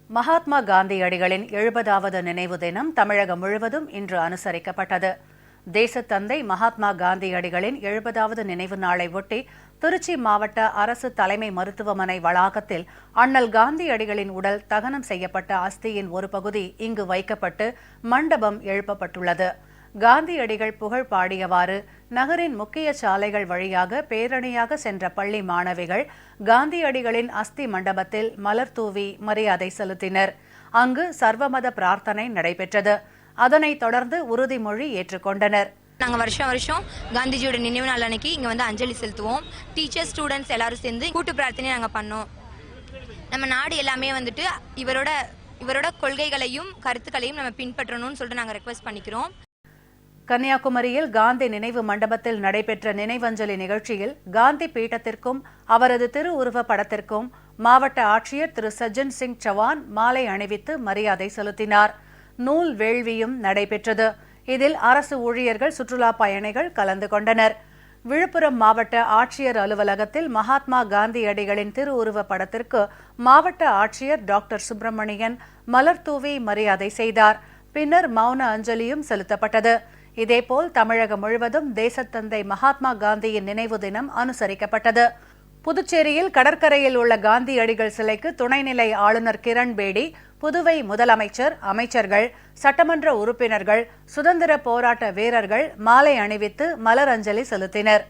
மகாத்மா காந்தியடிகளின் 70வது நினைவு தினம் தமிழகம் முழுவதும் இன்று அனுசரிக்கப்பட்டது. தேசத்தந்தை மகாத்மா காந்தியடிகளின் 70வது நினைவு நாளை ஒட்டி திருச்சி மாவட்ட அரசு தலைமை மருத்துவமனை வளாகத்தில் அண்ணல் காந்தியடிகளின் உடல் தகனம் செய்யப்பட்ட அஸ்தியின் ஒரு பகுதி இங்கு வைக்கப்பட்டு மண்டபம் எழுப்பப்பட்டுள்ளது. காந்தியடிகள் புகழ் பாடியவாறு நகரின் முக்கிய சாலைகள் வழியாக பேரணியாக சென்ற பள்ளி மாணவிகள் காந்தியடிகளின் அஸ்தி மண்டபத்தில் மலர் தூவி மரியாதை செலுத்தினர். அங்கு சர்வமத பிரார்த்தனை நடைபெற்றது. அதனைத் தொடர்ந்து உறுதிமொழி ஏற்றுக்கொண்டனர். நாங்கள் வருஷம் காந்திஜியோட நினைவு நாள் அன்னைக்கு இங்கே வந்து அஞ்சலி செலுத்துவோம். டீச்சர்ஸ் ஸ்டூடெண்ட்ஸ் எல்லாரும் சேர்ந்து கூட்டு பிரார்த்தனை நாங்கள் பண்ணோம். நம்ம நாடு எல்லாமே வந்துட்டு இவரோட கொள்கைகளையும் கருத்துக்களையும் நம்ம பின்பற்றணும்னு சொல்லிட்டு நாங்கள் ரெக்வெஸ்ட் பண்ணிக்கிறோம். கன்னியாகுமரியில் காந்தி நினைவு மண்டபத்தில் நடைபெற்ற நினைவஞ்சலி நிகழ்ச்சியில் காந்தி பீட்டத்திற்கும் அவரது திருவுருவ படத்திற்கும் மாவட்ட ஆட்சியர் திரு சஜ்ஜன் சிங் சவான் மாலை அணிவித்து மரியாதை செலுத்தினார். நூல் வேள்வியும் நடைபெற்றது. இதில் அரசு ஊழியர்கள், சுற்றுலா பயணிகள் கலந்து கொண்டனர். விழுப்புரம் மாவட்ட ஆட்சியர் அலுவலகத்தில் மகாத்மா காந்தியடிகளின் திருவுருவ படத்திற்கு மாவட்ட ஆட்சியர் டாக்டர் சுப்பிரமணியன் மலர் தூவி மரியாதை செய்தார். பின்னர் மௌன அஞ்சலியும் செலுத்தப்பட்டது. இதேபோல் தமிழகம் முழுவதும் தேசத்தந்தை மகாத்மா காந்தியின் நினைவு தினம் அனுசரிக்கப்பட்டது. புதுச்சேரியில் கடற்கரையில் உள்ள காந்தியடிகள் சிலைக்கு துணைநிலை ஆளுநர் கிரண் பேடி, புதுவை முதலமைச்சர், அமைச்சர்கள், சட்டமன்ற உறுப்பினர்கள், சுதந்திர போராட்ட வீரர்கள் மாலை அணிவித்து மலர் அஞ்சலி செலுத்தினர்.